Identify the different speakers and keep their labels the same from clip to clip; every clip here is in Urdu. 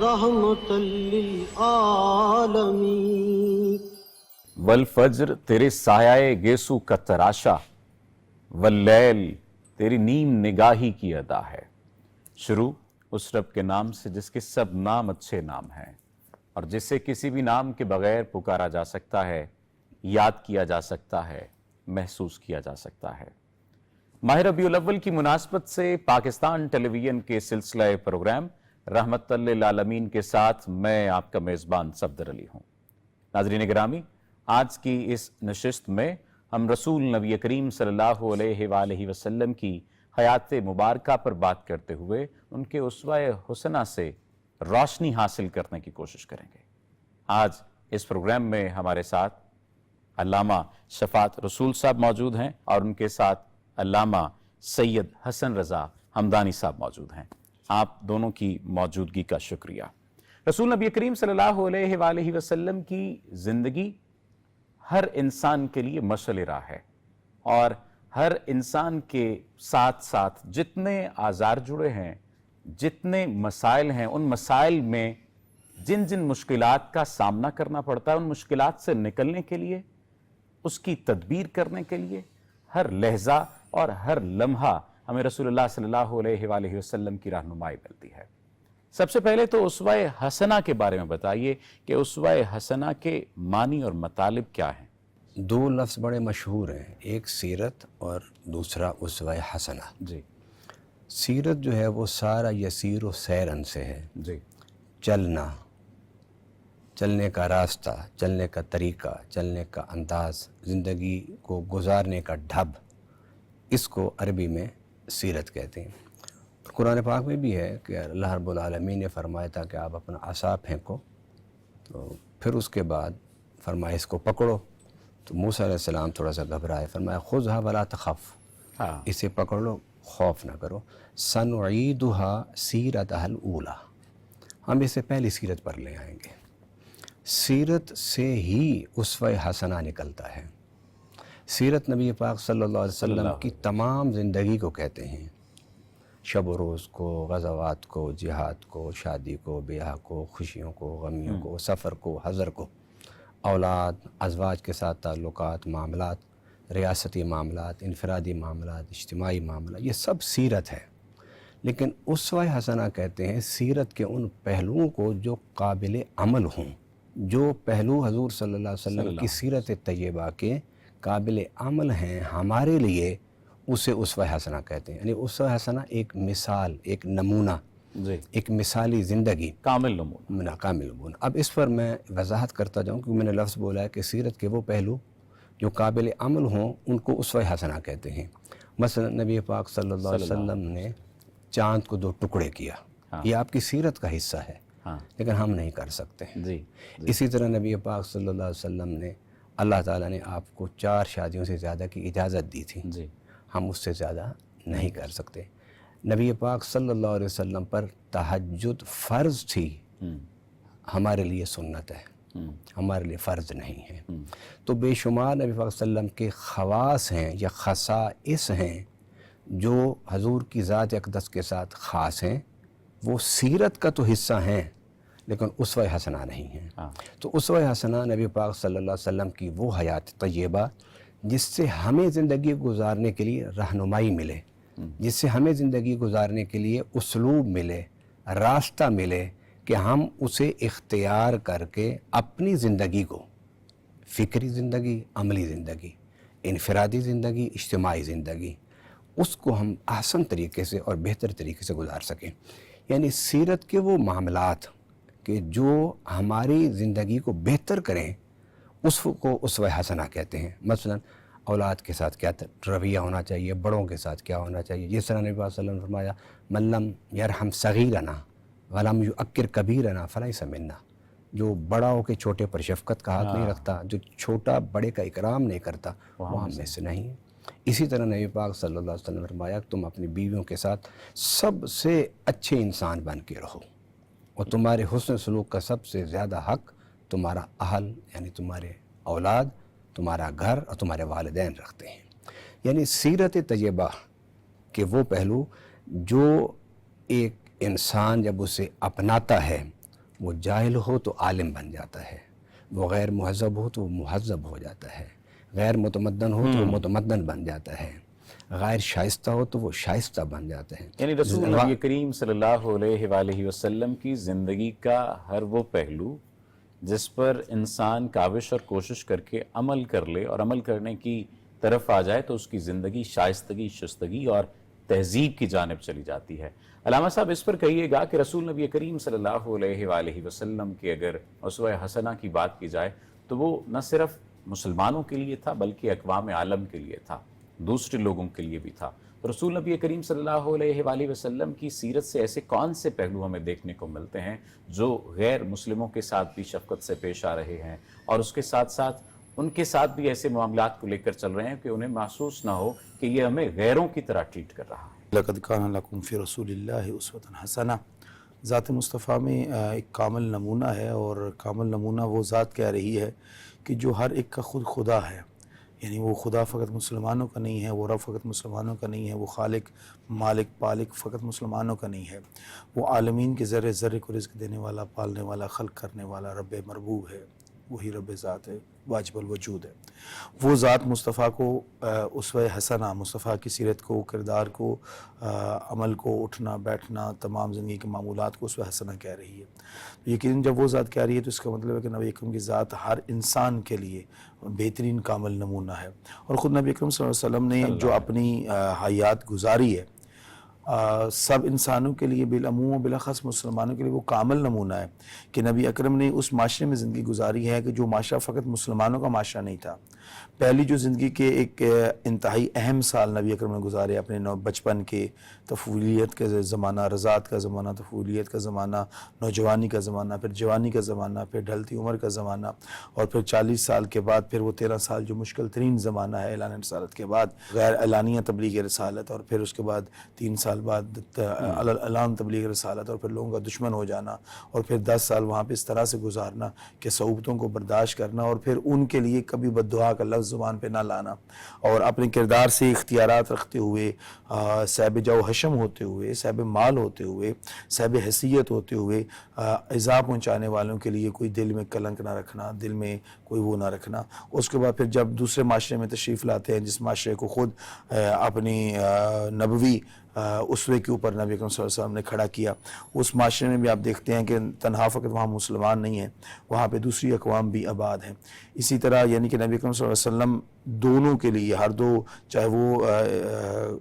Speaker 1: رحمت للعالمین۔
Speaker 2: والفجر تیرے سایہ گیسو کا تراشا، واللیل تیری نیم نگاہی کی ادا ہے۔ شروع اس رب کے نام سے جس کے سب نام اچھے نام ہیں اور جسے کسی بھی نام کے بغیر پکارا جا سکتا ہے، یاد کیا جا سکتا ہے، محسوس کیا جا سکتا ہے۔ ماہ ربیع الاول کی مناسبت سے پاکستان ٹیلی ویژن کے سلسلہ پروگرام رحمت للعالمین کے ساتھ میں آپ کا میزبان صفدر علی ہوں۔ ناظرین گرامی، آج کی اس نشست میں ہم رسول نبی کریم صلی اللہ علیہ وآلہ وسلم کی حیات مبارکہ پر بات کرتے ہوئے ان کے اسوہ حسنہ سے روشنی حاصل کرنے کی کوشش کریں گے۔ آج اس پروگرام میں ہمارے ساتھ علامہ شفاعت رسول صاحب موجود ہیں اور ان کے ساتھ علامہ سید حسن رضا ہمدانی صاحب موجود ہیں۔ آپ دونوں کی موجودگی کا شکریہ۔ رسول نبی کریم صلی اللہ علیہ وآلہ وسلم کی زندگی ہر انسان کے لیے مشعل راہ ہے، اور ہر انسان کے ساتھ ساتھ جتنے آزار جڑے ہیں، جتنے مسائل ہیں، ان مسائل میں جن جن مشکلات کا سامنا کرنا پڑتا ہے، ان مشکلات سے نکلنے کے لیے، اس کی تدبیر کرنے کے لیے ہر لحظہ اور ہر لمحہ ہمیں رسول اللہ صلی اللہ علیہ وآلہ وسلم کی رہنمائی ملتی ہے۔ سب سے پہلے تو اسوہ حسنہ کے بارے میں بتائیے کہ اسوہ حسنہ کے معنی اور مطالب کیا ہیں؟
Speaker 3: دو لفظ بڑے مشہور ہیں، ایک سیرت اور دوسرا اسوہ حسنہ۔
Speaker 2: جی
Speaker 3: سیرت جو ہے وہ سارا یسیر و سیرن سے ہے،
Speaker 2: جی
Speaker 3: چلنا، چلنے کا راستہ، چلنے کا طریقہ، چلنے کا انداز، زندگی کو گزارنے کا ڈھب، اس کو عربی میں سیرت کہتے ہیں۔ قرآن پاک میں بھی ہے کہ اللہ رب العالمین نے فرمایا تھا کہ آپ اپنا عصا پھینکو، تو پھر اس کے بعد فرمایا اس کو پکڑو، تو موسیٰ علیہ السلام تھوڑا سا گھبرائے، فرمایا خذھا ولا تخف، اسے پکڑ لو، خوف نہ کرو، سنعیدھا سیرتھا الاولی، ہم اسے پہلی سیرت پر لے آئیں گے۔ سیرت سے ہی اسوہ حسنہ نکلتا ہے۔ سیرت نبی پاک صلی اللہ علیہ وسلم کی تمام زندگی کو کہتے ہیں، شب و روز کو، غزوات کو، جہاد کو، شادی کو، بیاہ کو، خوشیوں کو، غمیوں کو، سفر کو، حضر کو، اولاد، ازواج کے ساتھ تعلقات، معاملات، ریاستی معاملات، انفرادی معاملات، اجتماعی معاملات، یہ سب سیرت ہے۔ لیکن اسوہ حسنہ کہتے ہیں سیرت کے ان پہلوؤں کو جو قابل عمل ہوں، جو پہلو حضور صلی اللہ علیہ وسلم کی سیرت طیبہ کے قابل عمل ہیں ہمارے لیے، اسے اسوہ حسنہ کہتے ہیں۔ یعنی اسوہ حسنہ ایک مثال، ایک نمونہ، ایک مثالی زندگی، کامل نمونہ۔ اب اس پر میں وضاحت کرتا جاؤں، کیونکہ میں نے لفظ بولا ہے کہ سیرت کے وہ پہلو جو قابل عمل ہوں ان کو اسوہ حسنہ کہتے ہیں۔ مثلا نبی پاک صلی اللہ علیہ وسلم نے چاند کو 2 ٹکڑے کیا، یہ آپ کی سیرت کا حصہ ہے، لیکن ہم نہیں کر سکتے۔ اسی طرح نبی پاک صلی اللہ علیہ وسلم نے، اللہ تعالیٰ نے آپ کو 4 شادیوں سے زیادہ کی اجازت دی تھی، ہم اس سے زیادہ نہیں کر سکتے۔ نبی پاک صلی اللہ علیہ وسلم پر تہجد فرض تھی، ہمارے لیے سنت ہے، ہمارے لیے فرض نہیں ہے۔ تو بے شمار نبی پاک صلی اللہ علیہ وسلم کے خواص ہیں یا خصائص ہیں جو حضور کی ذات اقدس کے ساتھ خاص ہیں، وہ سیرت کا تو حصہ ہیں لیکن اسوہ حسنہ نہیں ہیں۔ تو اسوہ حسنہ نبی پاک صلی اللہ علیہ وسلم کی وہ حیات طیبہ جس سے ہمیں زندگی گزارنے کے لیے رہنمائی ملے، جس سے ہمیں زندگی گزارنے کے لیے اسلوب ملے، راستہ ملے کہ ہم اسے اختیار کر کے اپنی زندگی کو، فکری زندگی، عملی زندگی، انفرادی زندگی، اجتماعی زندگی، اس کو ہم احسن طریقے سے اور بہتر طریقے سے گزار سکیں۔ یعنی سیرت کے وہ معاملات کہ جو ہماری زندگی کو بہتر کریں، اس کو اسوہ حسنہ کہتے ہیں۔ مثلا اولاد کے ساتھ کیا رویہ ہونا چاہیے، بڑوں کے ساتھ کیا ہونا چاہیے، جس طرح نبی صلی اللہ علیہ وسلم نے فرمایا من لم یرحم صغیرنا ولم یعکر کبیرنا فلیس منا، جو بڑا ہو کے چھوٹے پر شفقت کا ہاتھ نہیں رکھتا، جو چھوٹا بڑے کا اکرام نہیں کرتا، وہ ہم میں سے نہیں۔ اسی طرح نبی پاک صلی اللہ علیہ وسلم نے فرمایا تم اپنی بیویوں کے ساتھ سب سے اچھے انسان بن کے رہو، اور تمہارے حسن سلوک کا سب سے زیادہ حق تمہارا اہل یعنی تمہارے اولاد، تمہارا گھر اور تمہارے والدین رکھتے ہیں۔ یعنی سیرت طیبہ کے وہ پہلو جو ایک انسان جب اسے اپناتا ہے وہ جاہل ہو تو عالم بن جاتا ہے، وہ غیر مہذب ہو تو وہ مہذب ہو جاتا ہے، غیر متمدن ہو تو وہ متمدن بن جاتا ہے، غیر شائستہ ہو تو وہ شائستہ بن جاتے ہیں۔
Speaker 2: یعنی رسول نبی کریم صلی اللہ علیہ وآلہ وسلم کی زندگی کا ہر وہ پہلو جس پر انسان کاوش اور کوشش کر کے عمل کر لے اور عمل کرنے کی طرف آ جائے تو اس کی زندگی شائستگی، شستگی اور تہذیب کی جانب چلی جاتی ہے۔ علامہ صاحب اس پر کہیے گا کہ رسول نبی کریم صلی اللہ علیہ وآلہ وسلم کی اگر اسوہ حسنہ کی بات کی جائے تو وہ نہ صرف مسلمانوں کے لیے تھا بلکہ اقوام عالم کے لیے تھا، دوسرے لوگوں کے لیے بھی تھا۔ رسول نبی کریم صلی اللہ علیہ وآلہ وسلم کی سیرت سے ایسے کون سے پہلو ہمیں دیکھنے کو ملتے ہیں جو غیر مسلموں کے ساتھ بھی شفقت سے پیش آ رہے ہیں اور اس کے ساتھ ساتھ ان کے ساتھ بھی ایسے معاملات کو لے کر چل رہے ہیں کہ انہیں محسوس نہ ہو کہ یہ ہمیں غیروں کی طرح ٹریٹ کر رہا ہے؟
Speaker 1: لقد کان لکم فی رسول اللہ اسوۃ حسنہ ذات مصطفیٰ میں ایک کامل نمونہ ہے، اور کامل نمونہ وہ ذات کہہ رہی ہے کہ جو ہر ایک کا خود خدا ہے، یعنی وہ خدا فقط مسلمانوں کا نہیں ہے، وہ رب فقط مسلمانوں کا نہیں ہے، وہ خالق مالک پالک فقط مسلمانوں کا نہیں ہے، وہ عالمین کے ذرے ذرے کو رزق دینے والا، پالنے والا، خلق کرنے والا رب مربوب ہے، وہی رب ذات ہے، واجب الوجود ہے۔ وہ ذات مصطفیٰ کو اسوہ حسنہ، مصطفیٰ کی سیرت کو، کردار کو، عمل کو، اٹھنا بیٹھنا، تمام زندگی کے معمولات کو اسوہ حسنہ کہہ رہی ہے۔ یقیناً جب وہ ذات کہہ رہی ہے تو اس کا مطلب ہے کہ نبی اکرم کی ذات ہر انسان کے لیے بہترین کامل نمونہ ہے، اور خود نبی اکرم صلی اللہ علیہ وسلم نے جو اپنی حیات گزاری ہے سب انسانوں کے لیے بالعموم و بالاخص مسلمانوں کے لیے وہ کامل نمونہ ہے کہ نبی اکرم نے اس معاشرے میں زندگی گزاری ہے کہ جو معاشرہ فقط مسلمانوں کا معاشرہ نہیں تھا۔ پہلی جو زندگی کے ایک انتہائی اہم سال نبی اکرم نے گزارے اپنے بچپن کے، طفولیت کا زمانہ، رضاعت کا زمانہ، طفولیت کا زمانہ، نوجوانی کا زمانہ، پھر جوانی کا زمانہ، پھر ڈھلتی عمر کا زمانہ، اور پھر 40 سال کے بعد پھر وہ 13 سال جو مشکل ترین زمانہ ہے اعلان رسالت کے بعد، غیر اعلانیہ تبلیغ رسالت، اور پھر اس کے بعد 3 سال بعد اعلان تبلیغ رسالت، اور پھر لوگوں کا دشمن ہو جانا، اور پھر 10 سال وہاں پہ اس طرح سے گزارنا کہ صعوبتوں کو برداشت کرنا، اور پھر ان کے لیے کبھی بد دعا کا لفظ زبان پہ نہ لانا، اور اپنے کردار سے اختیارات رکھتے ہوئے، صاحب جاہ و حشم ہوتے ہوئے، صاحب مال ہوتے ہوئے، صاحب حیثیت ہوتے ہوئے ایذا پہنچانے والوں کے لیے کوئی دل میں کلنک نہ رکھنا، دل میں کوئی وہ نہ رکھنا۔ اس کے بعد پھر جب دوسرے معاشرے میں تشریف لاتے ہیں، جس معاشرے کو خود اپنی نبوی اسوے کے اوپر نبی اکرم صلی اللہ علیہ وسلم نے کھڑا کیا، اس معاشرے میں بھی آپ دیکھتے ہیں کہ تنہا فقط وہاں مسلمان نہیں ہیں، وہاں پہ دوسری اقوام بھی آباد ہیں۔ اسی طرح یعنی کہ نبی اکرم صلی اللہ علیہ وسلم دونوں کے لیے، ہر دو، چاہے وہ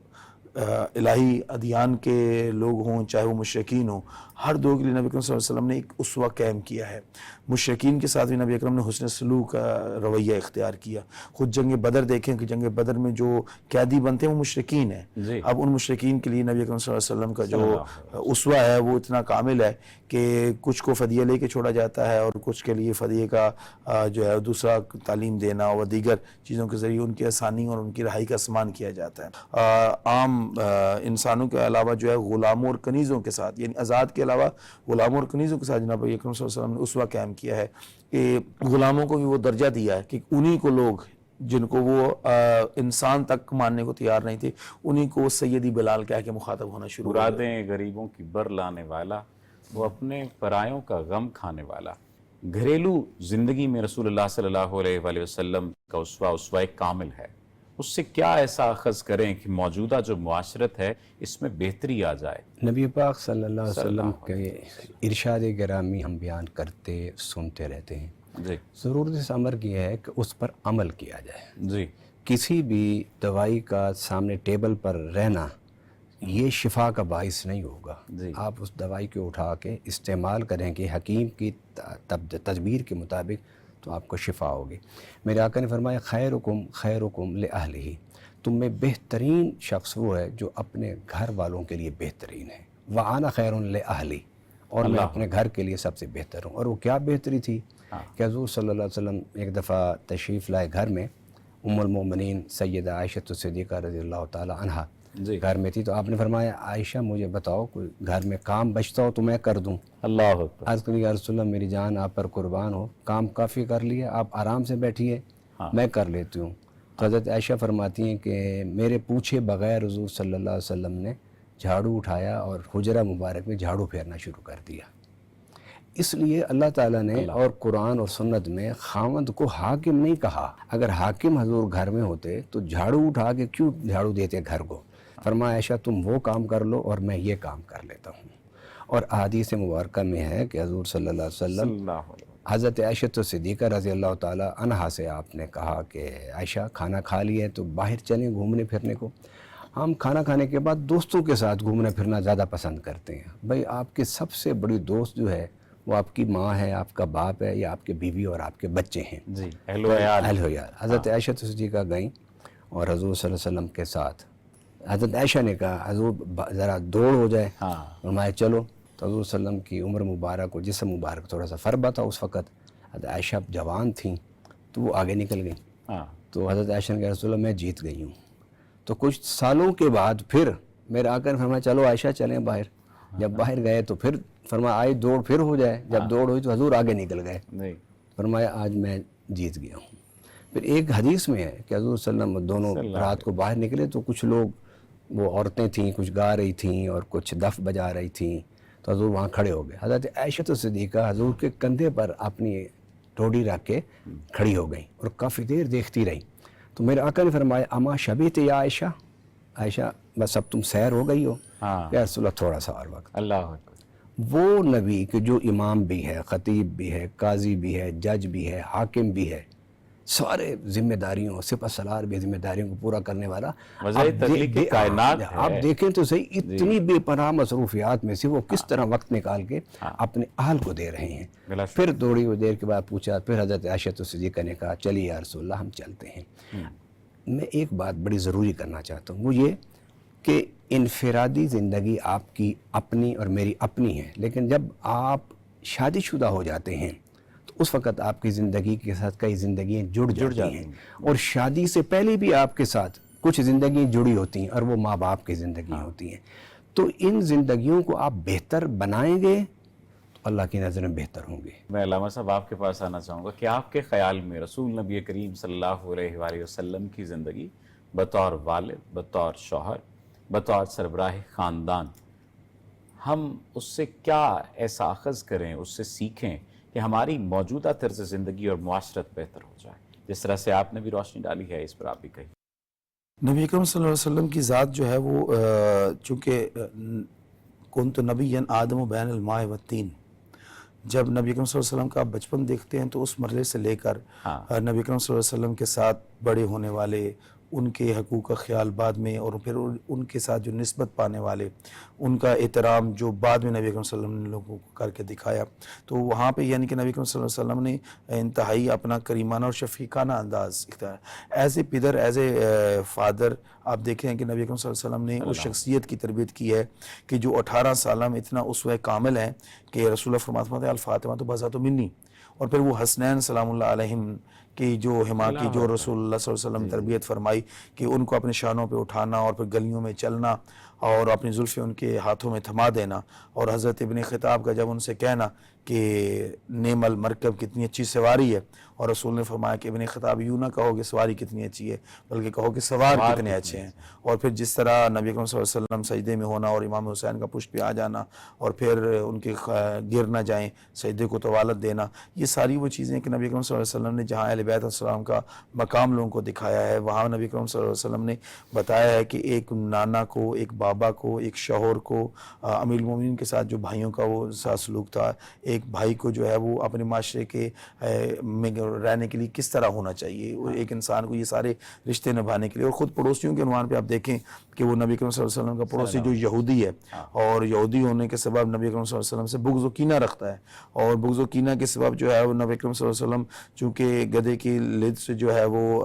Speaker 1: الہی ادیان کے لوگ ہوں چاہے وہ مشرکین ہوں، ہر دو کے لیے نبی اکرم صلی اللہ علیہ وسلم نے ایک اسوہ قائم کیا ہے۔ مشرکین کے ساتھ بھی نبی اکرم نے حسن سلوک کا رویہ اختیار کیا۔ خود جنگ بدر دیکھیں کہ جنگ بدر میں جو قیدی بنتے ہیں وہ مشرکین ہیں۔ اب ان مشرکین کے لیے نبی اکرم صلی اللہ علیہ وسلم کا جو اسوہ ہے وہ اتنا کامل ہے کہ کچھ کو فدیہ لے کے چھوڑا جاتا ہے، اور کچھ کے لیے فدیہ کا جو ہے دوسرا تعلیم دینا اور دیگر چیزوں کے ذریعے ان کی آسانی اور ان کی رہائی کا سامان کیا جاتا ہے۔ عام انسانوں کے علاوہ جو ہے غلاموں اور کنیزوں کے ساتھ، یعنی آزاد کے علاوہ غلاموں اور کنیزوں کے ساتھ جناب اکرم صلی اللہ علیہ وسلم نے اسوہ قائم کیا ہے کہ غلاموں کو بھی وہ درجہ دیا ہے کہ انہی کو لوگ جن کو وہ انسان تک ماننے کو تیار نہیں تھے، انہی کو سیدی بلال کہہ کے مخاطب ہونا شروع کیا۔
Speaker 2: مرادیں غریبوں کی بر لانے والا، وہ اپنے پرایوں کا غم کھانے والا۔ گھریلو زندگی میں رسول اللہ صلی اللہ علیہ وآلہ وسلم کا اسوہ کامل ہے۔ اس سے کیا ایسا اخذ کریں کہ موجودہ جو معاشرت ہے اس میں بہتری آ جائے؟
Speaker 3: نبی پاک صلی اللہ علیہ وسلم کے ارشاد گرامی ہم بیان کرتے سنتے رہتے ہیں۔
Speaker 2: جی،
Speaker 3: ضرورت اس امر کی ہے کہ اس پر عمل کیا جائے۔
Speaker 2: جی،
Speaker 3: کسی بھی دوائی کا سامنے ٹیبل پر رہنا یہ شفا کا باعث نہیں ہوگا۔ آپ اس دوائی کو اٹھا کے استعمال کریں کہ حکیم کی تدبیر کے مطابق تو آپ کو شفا ہوگی۔ میرے آقا نے فرمایا خیرکم خیرکم لأہلہ، تم میں بہترین شخص وہ ہے جو اپنے گھر والوں کے لیے بہترین ہے۔ وَأَنَا خَيْرٌ لِأَهْلِي، اور میں اپنے گھر کے لیے سب سے بہتر ہوں۔ اور وہ کیا بہتری تھی کہ حضور صلی اللہ علیہ وسلم ایک دفعہ تشریف لائے گھر میں، ام المومنین سیدہ عائشہ صدیقہ رضی اللہ تعالی عنہا گھر میں تھی، تو آپ نے فرمایا عائشہ مجھے بتاؤ کوئی گھر میں کام بچتا ہو تو میں کر دوں۔
Speaker 2: اللہ اکبر۔
Speaker 3: عرض کری یا رسول اللہ میری جان آپ پر قربان ہو، کام کافی کر لیا، آپ آرام سے بیٹھیے، میں کر لیتی ہوں۔ تو حضرت عائشہ فرماتی ہیں کہ میرے پوچھے بغیر حضور صلی اللہ علیہ وسلم نے جھاڑو اٹھایا اور حجرہ مبارک میں جھاڑو پھیرنا شروع کر دیا۔ اس لیے اللہ تعالیٰ نے اور قرآن اور سنت میں خاوند کو حاکم نہیں کہا. اگر حاکم حضور گھر میں ہوتے تو جھاڑو اٹھا کے کیوں جھاڑو دیتے گھر کو؟ فرمایا عائشہ تم وہ کام کر لو اور میں یہ کام کر لیتا ہوں. اور احادیث مبارکہ میں ہے کہ حضور صلی اللہ علیہ وسلم حضرت عائشہ صدیقہ رضی اللہ تعالیٰ عنہا سے آپ نے کہا کہ عائشہ کھانا کھا لیے تو باہر چلیں گھومنے پھرنے کو. ہم کھانا کھانے کے بعد دوستوں کے ساتھ گھومنا پھرنا زیادہ پسند کرتے ہیں. بھائی آپ کے سب سے بڑی دوست جو ہے وہ آپ کی ماں ہے، آپ کا باپ ہے، یا آپ کے بیوی اور آپ کے بچے ہیں.
Speaker 2: جی اہل و عیال.
Speaker 3: اہل و عیال. حضرت عائشہ صدیقہ گئیں اور حضور صلی اللہ علیہ وسلم کے ساتھ. حضرت عائشہ نے کہا حضور ذرا دوڑ ہو جائے. فرمایا چلو. تو حضور صلی اللہ علیہ وسلم کی عمر مبارک اور جسم مبارک تھوڑا سا فربا تھا اس وقت. حضرت عائشہ جوان تھیں تو وہ آگے نکل گئیں. تو حضرت عائشہ نے کہا رسول اللہ میں جیت گئی ہوں. تو کچھ سالوں کے بعد پھر میرے آقا نے فرمایا چلو عائشہ چلیں باہر. جب باہر گئے تو پھر فرمایا آئی دوڑ پھر ہو جائے. جب دوڑ ہوئی تو حضور آگے نکل گئے. فرمایا آج میں جیت گیا ہوں. پھر ایک حدیث میں ہے کہ حضور صلی اللہ علیہ وسلم دونوں رات کو باہر نکلے تو کچھ لوگ وہ عورتیں تھیں کچھ گا رہی تھیں اور کچھ دف بجا رہی تھیں. تو حضور وہاں کھڑے ہو گئے. حضرت عائشہ صدیقہ حضور کے کندھے پر اپنی ٹوڈی رکھ کے کھڑی ہو گئیں اور کافی دیر دیکھتی رہیں. تو میرے آقا نے فرمایا اما شبیت یا عائشہ، عائشہ بس اب تم سیر ہو گئی ہو. یا رسول اللہ تھوڑا سا اور وقت.
Speaker 2: اللہ اکبر.
Speaker 3: وہ نبی کہ جو امام بھی ہے، خطیب بھی ہے، قاضی بھی ہے، جج بھی ہے، حاکم بھی ہے، سارے ذمہ داریوں سپہ سالار بھی ذمہ داریوں کو پورا کرنے والا. آپ دیکھیں تو صحیح اتنی بے پناہ مصروفیات میں سے وہ کس طرح وقت نکال کے اپنے اہل کو دے رہے ہیں. پھر تھوڑی دیر کے بعد پوچھا. پھر حضرت عائشہ صدیقہ نے کہا چلیے یا رسول اللہ ہم چلتے ہیں. میں ایک بات بڑی ضروری کرنا چاہتا ہوں وہ یہ کہ انفرادی زندگی آپ کی اپنی اور میری اپنی ہے، لیکن جب آپ شادی شدہ ہو جاتے ہیں تو اس وقت آپ کی زندگی کے ساتھ کئی زندگیاں جڑ جاتی ہیں. اور شادی سے پہلے بھی آپ کے ساتھ کچھ زندگیاں جڑی ہوتی ہیں اور وہ ماں باپ کی زندگیاں ہوتی ہیں. تو ان زندگیوں کو آپ بہتر بنائیں گے تو اللہ کی نظر میں بہتر ہوں گے.
Speaker 2: میں علامہ صاحب آپ کے پاس آنا چاہوں گا کہ آپ کے خیال میں رسول نبی کریم صلی اللہ علیہ وآلہ وسلم کی زندگی بطور والد، بطور شوہر، بطور سربراہ خاندان، ہم اس سے کیا ایسا اخذ کریں، اس سے سیکھیں کہ ہماری موجودہ طرز زندگی اور معاشرت بہتر ہو جائے؟ جس طرح سے آپ نے بھی روشنی ڈالی ہے اس پر آپ بھی کہیں.
Speaker 1: نبی اکرم صلی اللہ علیہ وسلم کی ذات جو ہے وہ چونکہ کنت نبیا آدم بین الماء والطین، جب نبی اکرم صلی اللہ علیہ وسلم کا آپ بچپن دیکھتے ہیں تو اس مرحلے سے لے کر نبی اکرم صلی اللہ علیہ وسلم کے ساتھ بڑے ہونے والے، ان کے حقوق کا خیال بعد میں، اور پھر ان کے ساتھ جو نسبت پانے والے، ان کا احترام جو بعد میں نبی اکرم صلی اللہ علیہ وسلم نے لوگوں کو کر کے دکھایا. تو وہاں پہ یعنی کہ نبی اکرم صلی اللہ علیہ وسلم نے انتہائی اپنا کریمانہ اور شفیقانہ انداز اختیار. ایز اے پیدر، ایز اے فادر، آپ دیکھیں کہ نبی اکرم صلی اللہ علیہ وسلم نے اس شخصیت کی تربیت کی ہے کہ جو 18 سالہ میں اتنا اسوہ کامل ہے کہ رسول اللہ فرماتے ہیں الفاطمہ تو بذات منی. اور پھر وہ حسنین سلام اللہ علیہم کی جو حما کی جو رسول اللہ صلی اللہ علیہ وسلم نے تربیت فرمائی کہ ان کو اپنے شانوں پہ اٹھانا اور پھر گلیوں میں چلنا اور اپنی زلفیں ان کے ہاتھوں میں تھما دینا، اور حضرت ابن خطاب کا جب ان سے کہنا کہ نعم المرکب کتنی اچھی سواری ہے، اور رسول نے فرمایا کہ ابن خطاب یوں نہ کہو کہ سواری کتنی اچھی ہے بلکہ کہو کہ سوار کتنے اچھے ہیں. اور پھر جس طرح نبی اکرم صلی اللہ علیہ وسلم سجدے میں ہونا اور امام حسین کا پشت پہ آ جانا اور پھر ان کے گر نہ جائیں، سجدے کو طوالت دینا، یہ ساری وہ چیزیں کہ نبی اکرم صلی اللہ علیہ وسلم نے جہاں اہل بیت السلام کا مقام لوگوں کو دکھایا ہے، وہاں نبی اکرم صلی اللہ علیہ وسلم نے بتایا ہے کہ ایک نانا کو، ایک بابا کو، ایک شوہر کو، امیر المومنین کے ساتھ جو بھائیوں کا وہ سلوک تھا، ایک بھائی کو جو ہے وہ اپنے معاشرے کے میں رہنے کے لیے کس طرح ہونا چاہیے، ایک انسان کو یہ سارے رشتے نبھانے کے لیے. اور خود پڑوسیوں کے عنوان پہ آپ دیکھیں کہ وہ نبی اکرم صلی اللہ علیہ وسلم کا پڑوسی جو یہودی ہے اور یہودی ہونے کے سبب نبی اکرم صلی اللہ علیہ وسلم سے بغض و کینہ رکھتا ہے، اور بغض و کینہ کے سبب جو ہے وہ نبی اکرم صلی اللہ علیہ وسلم چونکہ گدھے کی لد سے جو ہے وہ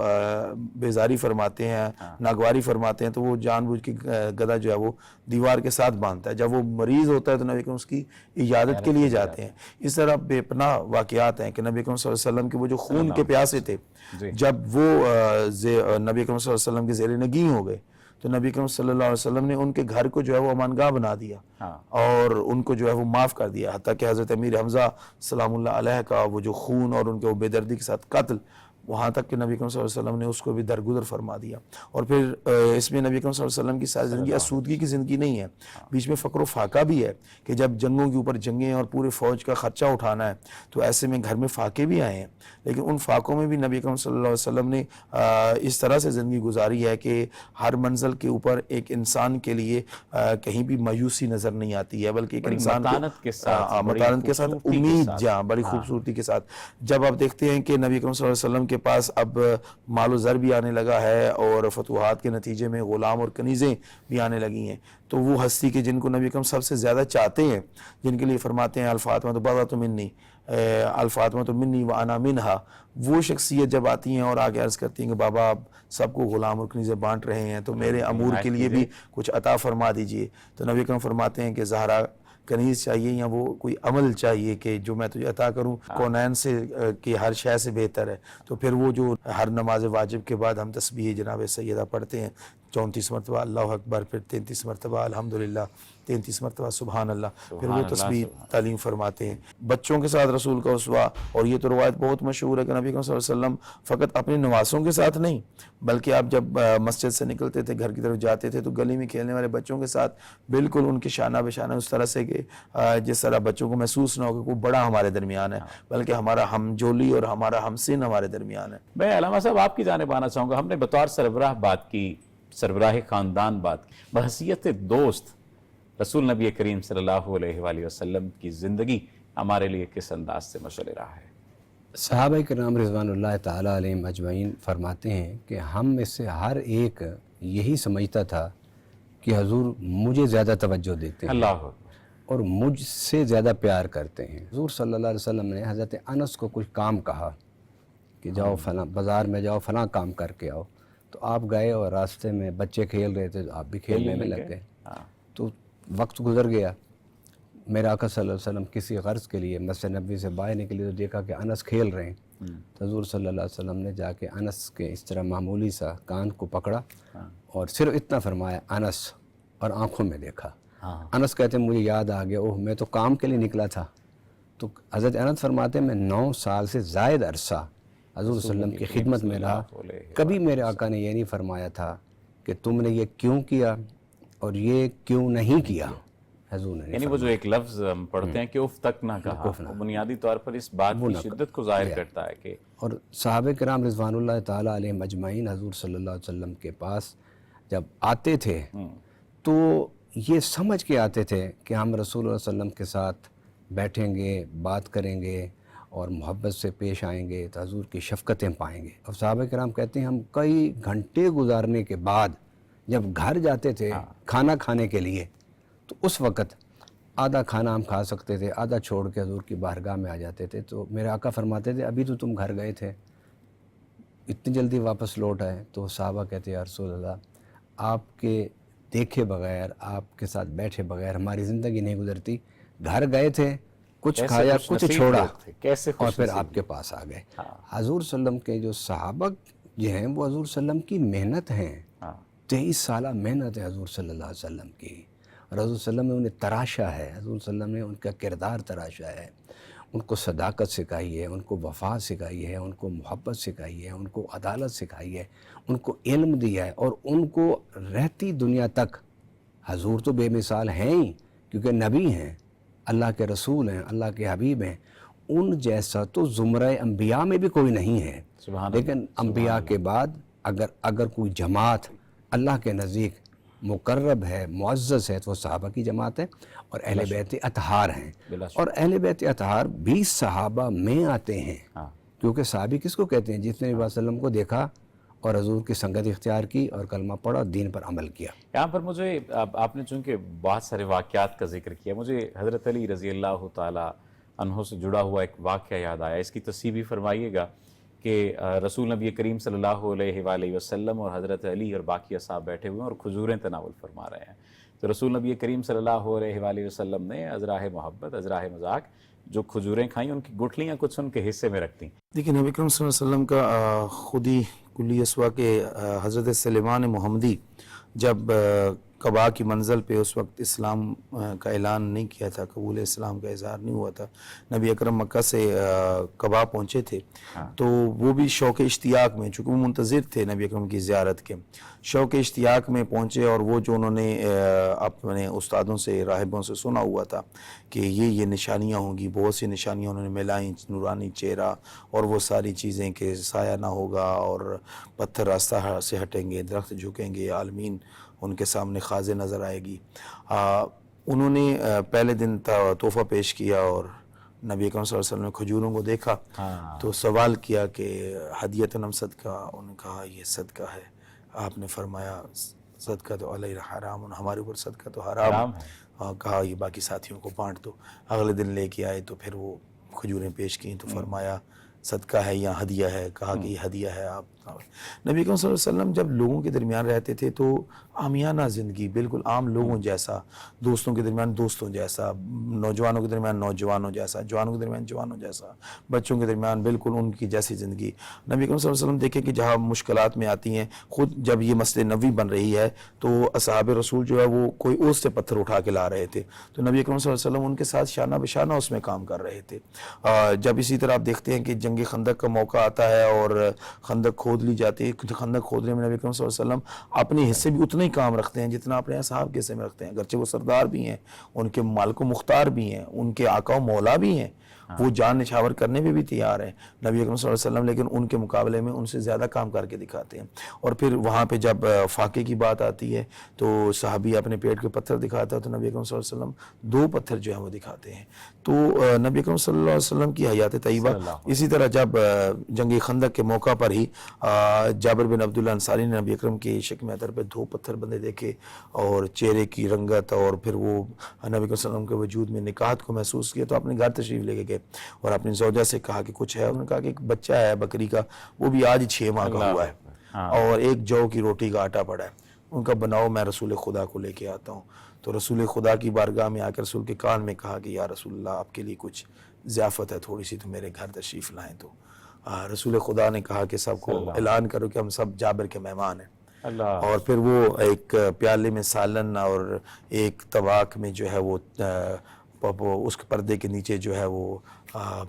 Speaker 1: بیزاری فرماتے ہیں، ناگواری فرماتے ہیں، تو وہ جان بوجھ کے گدھا جو ہے وہ دیوار کے ساتھ باندھتا ہے. جب وہ مریض ہوتا ہے تو نبی اکرم اس کی عیادت کے لیے جاتے ہیں. اس طرح بے پناہ واقعات ہیں کہ نبی اکرم صلی اللہ علیہ وسلم کے وہ جو خون کے پیاسے تھے، جب وہ نبی اکرم صلی اللہ علیہ وسلم کے زیر نگین ہو گئے تو نبی اکرم صلی اللہ علیہ وسلم نے ان کے گھر کو جو ہے وہ امانگاہ بنا دیا اور ان کو جو ہے وہ معاف کر دیا، حتیٰ کہ حضرت امیر حمزہ سلام اللہ علیہ کا وہ جو خون اور ان کے وہ بے دردی کے ساتھ قتل وہاں تک کہ نبی اکرم صلی اللہ علیہ وسلم نے اس کو بھی درگزر فرما دیا. اور پھر اس میں نبی اکرم صلی اللہ علیہ وسلم کی ساری زندگی آسودگی کی زندگی نہیں ہے, بیچ میں فقر و فاقہ بھی ہے کہ جب جنگوں کے اوپر جنگیں اور پورے فوج کا خرچہ اٹھانا ہے تو ایسے میں گھر میں فاقے بھی آئے ہیں, لیکن ان فاقوں میں بھی نبی اکرم صلی اللہ علیہ وسلم نے اس طرح سے زندگی گزاری ہے کہ ہر منزل کے اوپر ایک انسان کے لیے کہیں بھی مایوسی نظر نہیں آتی ہے, بلکہ ایک انسان
Speaker 2: متانت کے ساتھ,
Speaker 1: متانت کے ساتھ, امید جہاں بڑی خوبصورتی کے ساتھ. جب آپ دیکھتے ہیں کہ نبی اکرم صلی اللہ علیہ وسلم کے پاس اب مال و زر بھی آنے لگا ہے اور فتوحات کے نتیجے میں غلام اور کنیزیں بھی آنے لگی ہیں, تو وہ ہستی کے جن کو نبی اکرم سب سے زیادہ چاہتے ہیں, جن کے لیے فرماتے ہیں الفاطمہ بضعۃ منی الفاطمہ منی وانا منہا, وہ شخصیت جب آتی ہیں اور آگے عرض کرتی ہیں کہ بابا آپ سب کو غلام اور کنیزیں بانٹ رہے ہیں تو میرے امور کے لیے بھی کچھ عطا فرما دیجئے, تو نبی اکرم فرماتے ہیں کہ زہرا کنیز چاہیے یا وہ کوئی عمل چاہیے کہ جو میں تجھے عطا کروں, کونین سے کہ ہر شے سے بہتر ہے. تو پھر وہ جو ہر نماز واجب کے بعد ہم تسبیح جناب سیدہ پڑھتے ہیں 34 مرتبہ اللہ اکبر, پھر 33 مرتبہ الحمدللہ, 33 مرتبہ سبحان اللہ, پھر وہ تسبیح تعلیم فرماتے ہیں. بچوں کے ساتھ رسول کا اسوہ, اور یہ تو روایت بہت مشہور ہے کہ نبی صلی اللہ علیہ وسلم فقط اپنے نواسوں کے ساتھ نہیں بلکہ آپ جب مسجد سے نکلتے تھے گھر کی طرف جاتے تھے تو گلی میں کھیلنے والے بچوں کے ساتھ بالکل ان کے شانہ بشانہ اس طرح سے کہ جس طرح بچوں کو محسوس نہ ہو کہ کوئی بڑا ہمارے درمیان ہے, بلکہ ہمارا ہمجولی اور ہمارا ہمسن ہمارے درمیان ہے.
Speaker 2: میں علامہ صاحب آپ کی جانب آنا چاہوں گا. ہم نے بطور سربراہ بات کی, سربراہ خاندان بات کی, بحیثیت دوست رسول نبی کریم صلی اللہ علیہ وآلہ وسلم کی زندگی ہمارے لیے کس انداز سے مشعل راہ ہے؟
Speaker 3: صحابہ کرام رضوان اللہ تعالیٰ علیہم اجمعین فرماتے ہیں کہ ہم میں سے ہر ایک یہی سمجھتا تھا کہ حضور مجھے زیادہ توجہ دیتے ہیں
Speaker 2: اللہ
Speaker 3: اور مجھ سے زیادہ پیار کرتے ہیں. حضور صلی اللہ علیہ وسلم نے حضرت انس کو کچھ کام کہا کہ جاؤ فلاں بازار میں جاؤ فلاں کام کر کے آؤ, تو آپ گئے اور راستے میں بچے کھیل رہے تھے تو آپ بھی کھیلنے میں لگ گئے. تو وقت گزر گیا, میرے آقا صلی اللہ علیہ وسلم کسی غرض کے لیے مسجد نبوی سے باہر نکلی تو دیکھا کہ انس کھیل رہے ہیں, تو حضور صلی اللہ علیہ وسلم نے جا کے انس کے اس طرح معمولی سا کان کو پکڑا اور صرف اتنا فرمایا انس, اور آنکھوں میں دیکھا. انس کہتے ہیں مجھے یاد آ گیا, اوہ میں تو کام کے لیے نکلا تھا. تو حضرت انس فرماتے ہیں میں 9 سال سے زائد عرصہ حضور صلی اللہ علیہ وسلم کی خدمت میں رہا, کبھی میرے آقا نے یہ نہیں فرمایا تھا کہ تم نے یہ کیوں کیا اور یہ کیوں نہیں کیا. حضور نے
Speaker 2: یعنی وہ جو ایک لفظ ہم پڑھتے ہیں کہ اف تک نہ کہا, وہ بنیادی طور پر اس بات کی شدت کو ظاہر کرتا ہے کہ
Speaker 3: اور صحابہ کرام رضوان اللہ تعالیٰ علیہم اجمعین حضور صلی اللہ علیہ وسلم کے پاس جب آتے تھے تو یہ سمجھ کے آتے تھے کہ ہم رسول اللہ صلی اللہ علیہ وسلم کے ساتھ بیٹھیں گے, بات کریں گے اور محبت سے پیش آئیں گے تو حضور کی شفقتیں پائیں گے. اور صحابہ کرام کہتے ہیں ہم کئی گھنٹے گزارنے کے بعد جب گھر جاتے تھے کھانا کھانے کے لیے تو اس وقت آدھا کھانا ہم کھا سکتے تھے, آدھا چھوڑ کے حضور کی بارگاہ میں آ جاتے تھے. تو میرے آقا فرماتے تھے ابھی تو تم گھر گئے تھے, اتنی جلدی واپس لوٹ آئے. تو صحابہ کہتے ہیں یا رسول اللہ آپ کے دیکھے بغیر, آپ کے ساتھ بیٹھے بغیر ہماری زندگی نہیں گزرتی. گھر گئے تھے, کچھ کھایا کچھ چھوڑا اور پھر آپ کے پاس آ گئے. حضور صلی اللہ علیہ وسلم کے جو صحابہ جو ہیں وہ حضور صلی اللہ علیہ وسلم کی محنت ہیں, 23 سالہ محنت ہے حضور صلی اللہ علیہ وسلم کی, اور حضور صلی اللہ علیہ وسلم نے انہیں تراشا ہے, حضور صلی اللہ علیہ وسلم نے ان کا کردار تراشا ہے, ان کو صداقت سکھائی ہے, ان کو وفا سکھائی ہے, ان کو محبت سکھائی ہے, ان کو عدالت سکھائی ہے, ان کو علم دیا ہے, اور ان کو رہتی دنیا تک حضور تو بے مثال ہیں ہی کیونکہ نبی ہیں, اللہ کے رسول ہیں, اللہ کے حبیب ہیں, ان جیسا تو زمرہ انبیاء میں بھی کوئی نہیں ہے. لیکن انبیاء کے بعد اگر کوئی جماعت اللہ کے نزدیک مقرب ہے, معزز ہے, تو وہ صحابہ کی جماعت ہے اور اہل بیت اطہار ہیں. اور اہل بیت اطہار بھی صحابہ میں آتے ہیں, کیونکہ صحابی کس کو کہتے ہیں؟ جس نے نبی صلی اللہ علیہ وسلم کو دیکھا اور حضور کی سنگت اختیار کی اور کلمہ پڑھا اور دین پر عمل کیا.
Speaker 2: یہاں پر مجھے آپ نے چونکہ بہت سارے واقعات کا ذکر کیا, مجھے حضرت علی رضی اللہ تعالی عنہ سے جڑا ہوا ایک واقعہ یاد آیا. اس کی تصحیح بھی فرمائیے گا کہ رسول نبی کریم صلی اللہ علیہ وآلہ وسلم اور حضرت علی اور باقی اصحاب بیٹھے ہوئے ہیں اور کھجوریں تناول فرما رہے ہیں. تو رسول نبی کریم صلی اللہ علیہ وآلہ وسلم نے عذراہ محبت, عذراہ مذاق جو کھجوریں کھائیں ان کی گٹھلیاں کچھ ان کے حصے میں رکھتیں.
Speaker 1: دیکھیں نبی کریم صلی اللہ علیہ وسلم کا خود ہی کلی اسوا کے حضرت سلیمان محمدی جب قبا کی منزل پہ اس وقت اسلام کا اعلان نہیں کیا تھا، قبول اسلام کا اظہار نہیں ہوا تھا، نبی اکرم مکہ سے قبا پہنچے تھے، تو وہ بھی شوق اشتیاق میں، چونکہ وہ منتظر تھے نبی اکرم کی زیارت کے، شوق اشتیاق میں پہنچے، اور وہ جو انہوں نے اپنے استادوں سے، راہبوں سے سنا ہوا تھا کہ یہ نشانیاں ہوں گی، بہت سی نشانیاں انہوں نے ملائیں، نورانی چہرہ اور وہ ساری چیزیں کہ سایہ نہ ہوگا اور پتھر راستہ سے ہٹیں گے، درخت جھکیں گے، عالمین ان کے سامنے خاضع نظر آئے گی۔ انہوں نے پہلے دن تحفہ پیش کیا اور نبی اکرم صلی اللہ علیہ وسلم نے کھجوروں کو دیکھا تو سوال کیا کہ ہدیۃ نم صدقہ، انہوں نے کہا یہ صدقہ ہے۔ آپ نے فرمایا صدقہ تو علیہ حرام، ہمارے اوپر صدقہ تو حرام ہے، کہا یہ باقی ساتھیوں کو بانٹ دو۔ اگلے دن لے کے آئے تو پھر وہ کھجوریں پیش کیں تو فرمایا صدقہ ہے یا ہدیہ ہے، کہا کہ یہ ہدیہ ہے۔ آپ نبی اکرم صلی اللہ علیہ وسلم جب لوگوں کے درمیان رہتے تھے تو عامیانہ زندگی، بالکل عام لوگوں جیسا، دوستوں کے درمیان دوستوں جیسا، نوجوانوں کے درمیان نوجوانوں جیسا، جوانوں کے درمیان جوانوں جیسا، بچوں کے درمیان بالکل ان کی جیسی زندگی۔ نبی اکرم صلی اللہ علیہ وسلم دیکھیں کہ جہاں مشکلات میں آتی ہیں، خود جب یہ مسجد نبوی بن رہی ہے تو اصحاب رسول جو ہے وہ کوئی اوس سے پتھر اٹھا کے لا رہے تھے، تو نبی اکرم صلی اللہ علیہ وسلم ان کے ساتھ شانہ بشانہ اس میں کام کر رہے تھے۔ جب اسی طرح آپ دیکھتے ہیں کہ جنگ خندق کا موقع آتا ہے اور خندق کھود لی جاتی ہے، خندق کھودنے میں نبی اکرم صلی اللہ علیہ وسلم اپنے حصے بھی اتنا ہی کام رکھتے ہیں جتنا اپنے اصحاب کے حصے میں رکھتے ہیں، اگرچہ وہ سردار بھی ہیں، ان کے مالک و مختار بھی ہیں، ان کے آقا و مولا بھی ہیں، وہ جان نچھاور کرنے میں بھی تیار ہیں نبی اکرم صلی اللہ علیہ وسلم، لیکن ان کے مقابلے میں ان سے زیادہ کام کر کے دکھاتے ہیں۔ اور پھر وہاں پہ جب فاقے کی بات آتی ہے تو صحابی اپنے پیٹ کے پتھر دکھاتا ہے تو نبی اکرم صلی اللہ علیہ وسلم 2 پتھر جو ہیں وہ دکھاتے ہیں۔ تو نبی اکرم صلی اللہ علیہ وسلم کی حیات طیبہ اسی طرح جب جنگ خندق کے موقع پر ہی جابر بن عبداللہ انصاری نے نبی اکرم کی شکم اتر پہ 2 پتھر بندے دیکھے اور چہرے کی رنگت اور پھر وہ نبی اکرم صلی اللہ علیہ وسلم کے وجود میں نکاحت کو محسوس کیا تو اپنے گھر تشریف لے کے گئے اور اپنی زوجہ سے کہا کہ کچھ ہے، انہوں نے کہا کہ ایک بچہ ہے بکری کا، وہ بھی آج 6 ماہ کا ہوا ہے اور ایک جو کی روٹی کا آٹا پڑا ہے، ان کا بناؤ میں رسول خدا کو لے کے آتا ہوں۔ تو رسول خدا کی بارگاہ میں آ کر رسول کے کان میں کہا کہ یا رسول اللہ آپ کے لیے کچھ ضیافت ہے تھوڑی سی، تو میرے گھر تشریف لائیں۔ تو رسول خدا نے کہا کہ سب کو اعلان کرو کہ ہم سب جابر کے مہمان ہیں، اور پھر وہ ایک پیالے میں سالن اور ایک طباق میں جو ہے وہ اس پردے کے نیچے جو ہے وہ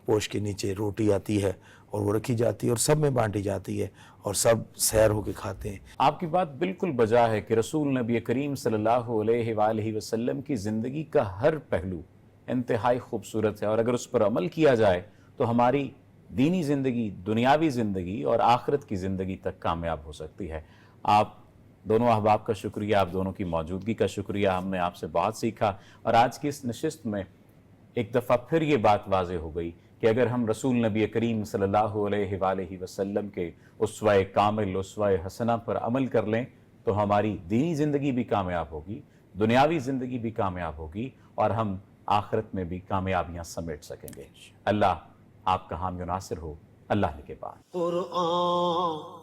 Speaker 1: پوش کے نیچے روٹی آتی ہے اور وہ رکھی جاتی ہے اور سب میں بانٹی جاتی ہے اور سب سیر ہو کے کھاتے ہیں۔
Speaker 2: آپ کی بات بالکل بجا ہے کہ رسول نبی کریم صلی اللہ علیہ وآلہ وسلم کی زندگی کا ہر پہلو انتہائی خوبصورت ہے، اور اگر اس پر عمل کیا جائے تو ہماری دینی زندگی، دنیاوی زندگی اور آخرت کی زندگی تک کامیاب ہو سکتی ہے۔ آپ دونوں احباب کا شکریہ، آپ دونوں کی موجودگی کا شکریہ، ہم نے آپ سے بہت سیکھا، اور آج کی اس نشست میں ایک دفعہ پھر یہ بات واضح ہو گئی کہ اگر ہم رسول نبی کریم صلی اللہ علیہ وآلہ وسلم کے اسوہ کامل، اسوہ حسنہ پر عمل کر لیں تو ہماری دینی زندگی بھی کامیاب ہوگی، دنیاوی زندگی بھی کامیاب ہوگی، اور ہم آخرت میں بھی کامیابیاں سمیٹ سکیں گے۔ اللہ آپ کا حامی و ناصر ہو، اللہ کے پاس۔
Speaker 4: قرآن